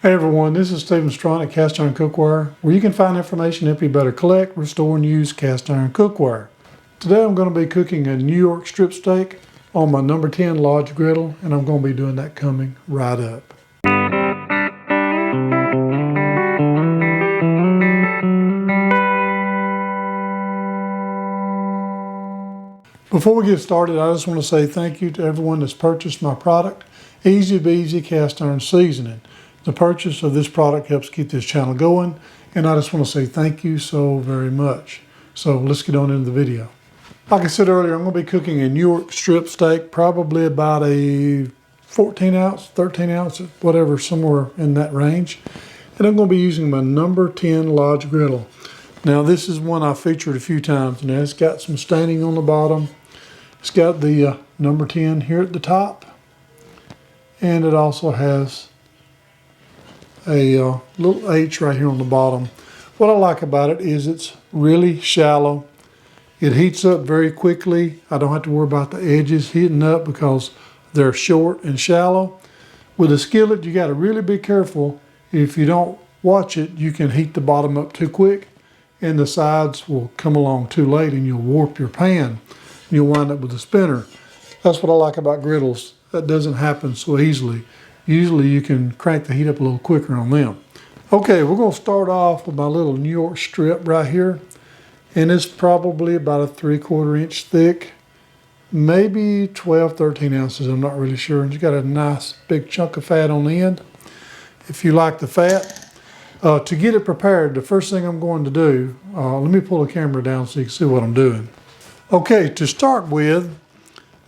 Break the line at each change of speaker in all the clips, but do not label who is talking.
Hey everyone, this is Stephen Straughn at Cast Iron Cookware, where you can find information to help you better collect, restore, and use cast iron cookware. Today I'm going to be cooking a New York strip steak on my number 10 Lodge griddle, and I'm going to be doing that coming right up. Before we get started, I just want to say thank you to everyone that's purchased my product, Easy Beezy Cast Iron Seasoning. The purchase of this product helps keep this channel going, and I just want to say thank you so very much. So let's get on into the video. Like I said earlier, I'm going to be cooking a New York strip steak, probably about a 14 ounce, 13 ounce, whatever, somewhere in that range. And I'm going to be using my number 10 Lodge griddle. Now this is one I've featured a few times. Now it's got some staining on the bottom. It's got the number 10 here at the top. And it also has a little H right here on the bottom. What I like about it is it's really shallow. It heats up very quickly. I don't have to worry about the edges heating up because they're short and shallow. With a skillet, you got to really be careful. If you don't watch it, you can heat the bottom up too quick and the sides will come along too late and you'll warp your pan. You'll wind up with a spinner. That's what I like about griddles. That doesn't happen so easily. Usually you can crank the heat up a little quicker on them. Okay, we're going to start off with my little New York strip right here. And it's probably about a 3/4 inch thick, maybe 12, 13 ounces, I'm not really sure. And it's got a nice big chunk of fat on the end. If you like the fat, to get it prepared, the first thing I'm going to do, let me pull the camera down so you can see what I'm doing. Okay, to start with,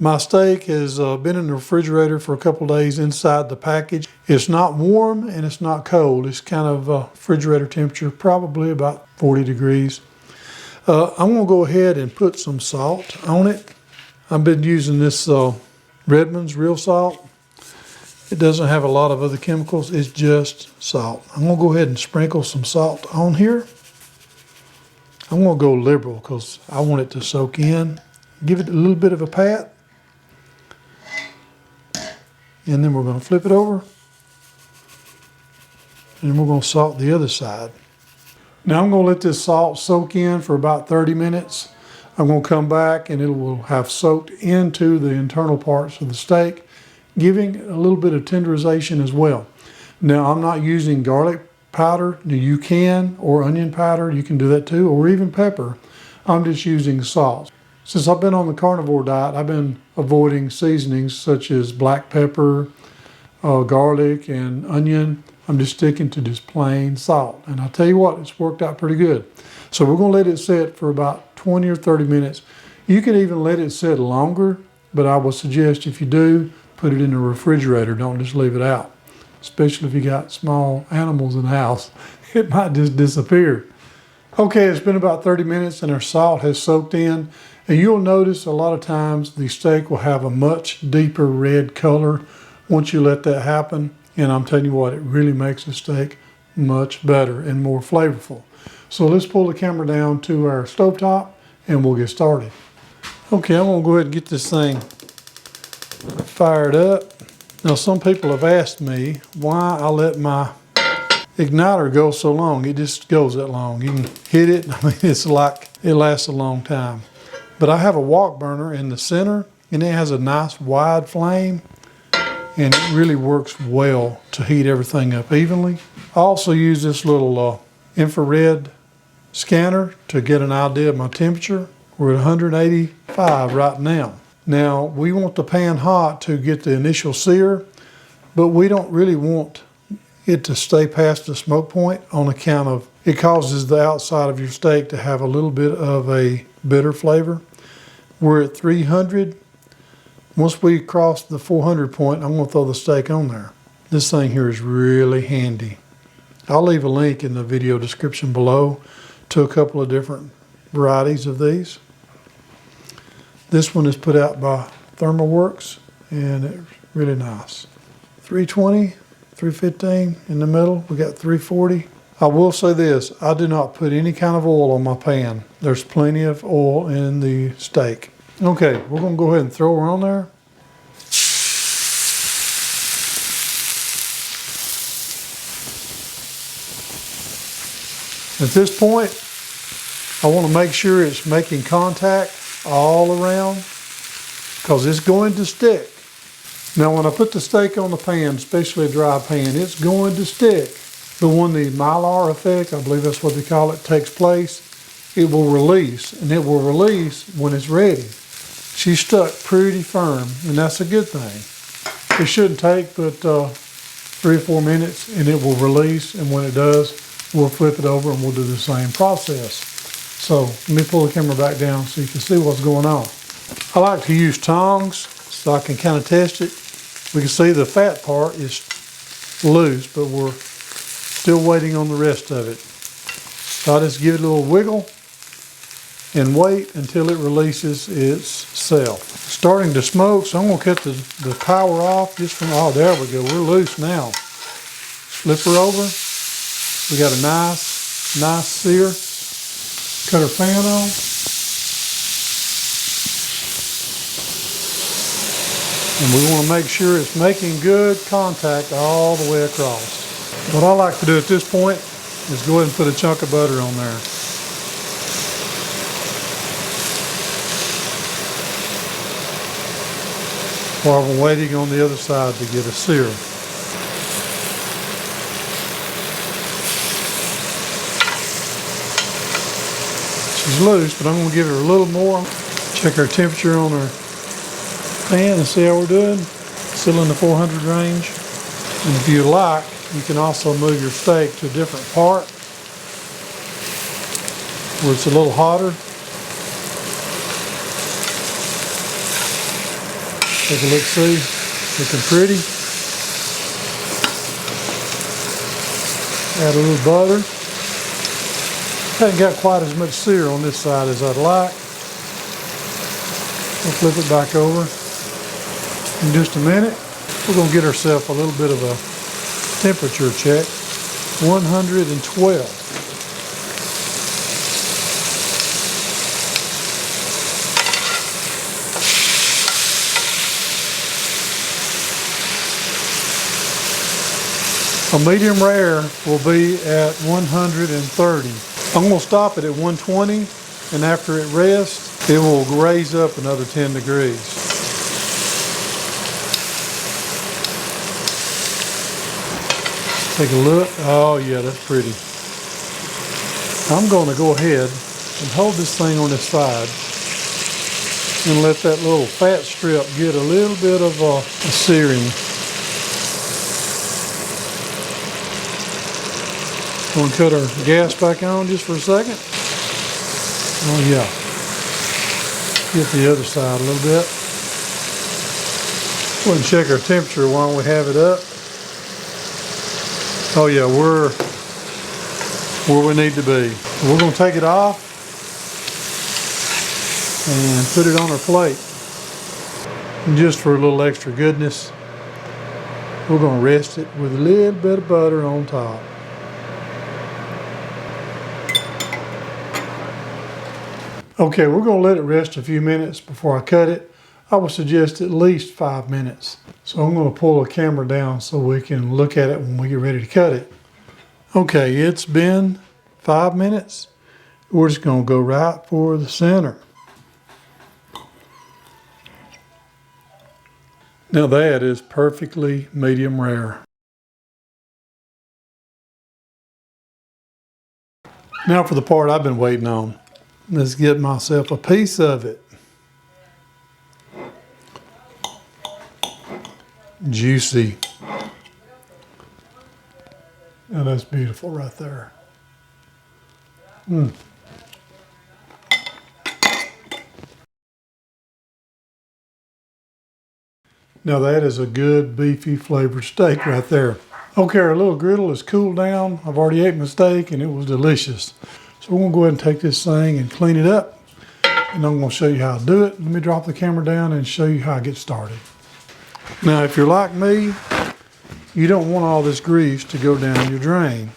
my steak has been in the refrigerator for a couple days inside the package. It's not warm and it's not cold. It's kind of refrigerator temperature, probably about 40 degrees. I'm going to go ahead and put some salt on it. I've been using this Redmond's real salt. It doesn't have a lot of other chemicals. It's just salt. I'm going to go ahead and sprinkle some salt on here. I'm going to go liberal because I want it to soak in. Give it a little bit of a pat. And then we're going to flip it over. And we're going to salt the other side. Now I'm going to let this salt soak in for about 30 minutes. I'm going to come back and it will have soaked into the internal parts of the steak, giving a little bit of tenderization as well. Now I'm not using garlic powder. You can, or onion powder, you can do that too, or even pepper. I'm just using salt. Since I've been on the carnivore diet, I've been avoiding seasonings such as black pepper, garlic, and onion. I'm just sticking to just plain salt. And I'll tell you what, it's worked out pretty good. So we're going to let it sit for about 20 or 30 minutes. You can even let it sit longer, but I would suggest if you do, put it in the refrigerator. Don't just leave it out. Especially if you got small animals in the house. It might just disappear. Okay, it's been about 30 minutes and our salt has soaked in. And you'll notice a lot of times the steak will have a much deeper red color once you let that happen. And I'm telling you what, it really makes the steak much better and more flavorful. So let's pull the camera down to our stovetop and we'll get started. Okay, I'm gonna go ahead and get this thing fired up. Now some people have asked me why I let my igniter go so long. It just goes that long. You can hit it, I mean, it's like it lasts a long time. But I have a wok burner in the center and it has a nice wide flame and it really works well to heat everything up evenly. I also use this little infrared scanner to get an idea of my temperature. We're at 185 right now. Now we want the pan hot to get the initial sear, but we don't really want it to stay past the smoke point on account of it causes the outside of your steak to have a little bit of a bitter flavor. We're at 300. Once we cross the 400 point, I'm going to throw the steak on there. This thing here is really handy. I'll leave a link in the video description below to a couple of different varieties of these. This one is put out by Thermoworks and it's really nice. 320, 315 in the middle. We got 340. I will say this, I do not put any kind of oil on my pan. There's plenty of oil in the steak. Okay, we're going to go ahead and throw her on there. At this point, I want to make sure it's making contact all around because it's going to stick. Now when I put the steak on the pan, especially a dry pan, it's going to stick. But when the Mylar effect, I believe that's what they call it, takes place, it will release, and it will release when it's ready. She's stuck pretty firm, and that's a good thing. It shouldn't take but 3 or 4 minutes, and it will release, and when it does, we'll flip it over and we'll do the same process. So let me pull the camera back down so you can see what's going on. I like to use tongs so I can kind of test it. We can see the fat part is loose, but we're still waiting on the rest of it. So I just give it a little wiggle and wait until it releases itself. Starting to smoke, so I'm gonna cut the power off just from, oh, there we go, we're loose now. Flip her over. We got a nice sear. Cut our pan on. And we wanna make sure it's making good contact all the way across. What I like to do at this point is go ahead and put a chunk of butter on there. While we're waiting on the other side to get a sear. She's loose, but I'm going to give her a little more. Check our temperature on our pan and see how we're doing. Still in the 400 range. And if you like, you can also move your steak to a different part where it's a little hotter. Take a look, see, looking pretty. Add a little butter. Haven't got quite as much sear on this side as I'd like. We'll flip it back over in just a minute. We're going to get ourselves a little bit of a temperature check. 112. A medium rare will be at 130. I'm going to stop it at 120, and after it rests, it will raise up another 10 degrees. Take a look. Oh yeah, that's pretty. I'm going to go ahead and hold this thing on its side and let that little fat strip get a little bit of a searing. Going to cut our gas back on just for a second. Oh yeah. Get the other side a little bit. Go ahead and check our temperature while we have it up. Oh yeah, we're where we need to be. We're going to take it off and put it on our plate. And just for a little extra goodness, we're going to rest it with a little bit of butter on top. Okay, we're going to let it rest a few minutes before I cut it. I would suggest at least 5 minutes. So I'm going to pull the camera down so we can look at it when we get ready to cut it. Okay, it's been 5 minutes. We're just going to go right for the center. Now that is perfectly medium rare. Now for the part I've been waiting on. Let's get myself a piece of it. Juicy. Now that's beautiful right there. Now that is a good beefy flavored steak right there. Okay, our little griddle is cooled down. I've already ate my steak and it was delicious. So we're gonna go ahead and take this thing and clean it up. And I'm gonna show you how to do it. Let me drop the camera down and show you how I get started. Now, if you're like me, you don't want all this grease to go down your drain.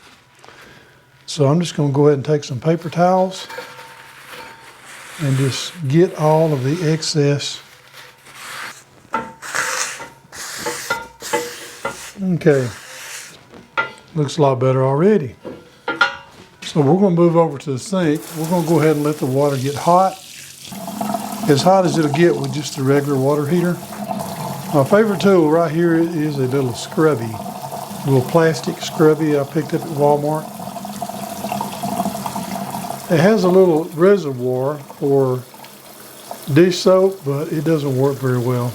So I'm just gonna go ahead and take some paper towels and just get all of the excess. Okay, looks a lot better already. So So we're going to move over to the sink. We're going to go ahead and let the water get hot. As hot as it'll get with just the regular water heater. My favorite tool right here is a little scrubby. A little plastic scrubby I picked up at Walmart. It has a little reservoir for dish soap, but it doesn't work very well.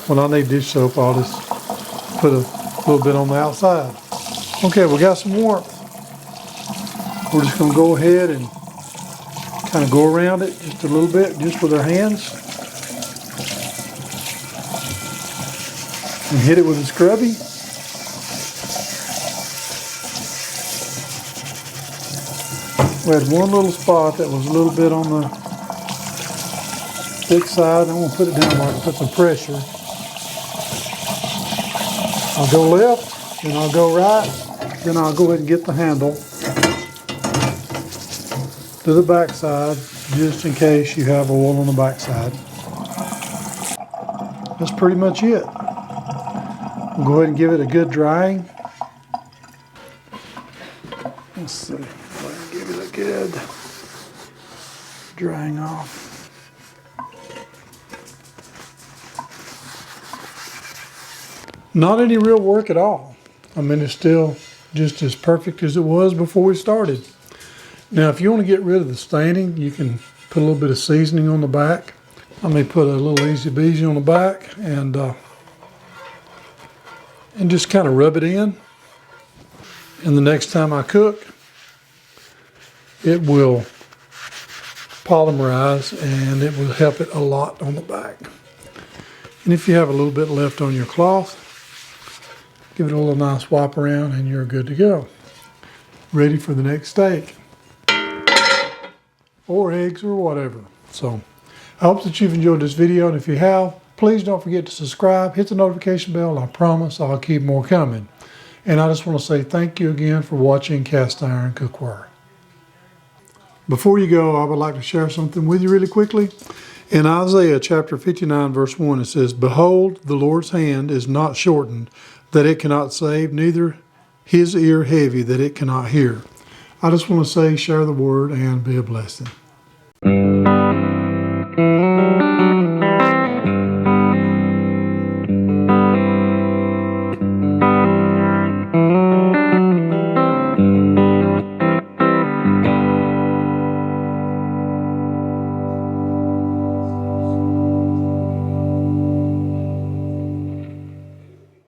When I need dish soap, I'll just put a little bit on the outside. Okay, we got some warmth. We're just going to go ahead and kind of go around it just a little bit, just with our hands. And hit it with a scrubby. We had one little spot that was a little bit on the thick side. I'm going to put it down where I can put some pressure. I'll go left, then I'll go right, then I'll go ahead and get the handle to the back side, just in case you have oil on the back side. That's pretty much it. We'll go ahead and give it a good drying. Let's see if I can give it a good drying off. Not any real work at all. I mean, it's still just as perfect as it was before we started. Now, if you want to get rid of the staining, you can put a little bit of seasoning on the back. I may put a little Easy Beezy on the back and just kind of rub it in. And the next time I cook, it will polymerize and it will help it a lot on the back. And if you have a little bit left on your cloth, give it a little nice wipe around and you're good to go. Ready for the next steak. Or eggs or whatever. So I hope that you've enjoyed this video, and if you have, please don't forget to subscribe, hit the notification bell, and I promise I'll keep more coming. And I just want to say thank you again for watching Cast Iron Cookware. Before you go, I would like to share something with you really quickly. In Isaiah chapter 59 verse 1 it says, "Behold, the Lord's hand is not shortened, that it cannot save, neither his ear heavy, that it cannot hear." I just want to say, share the word and be a blessing.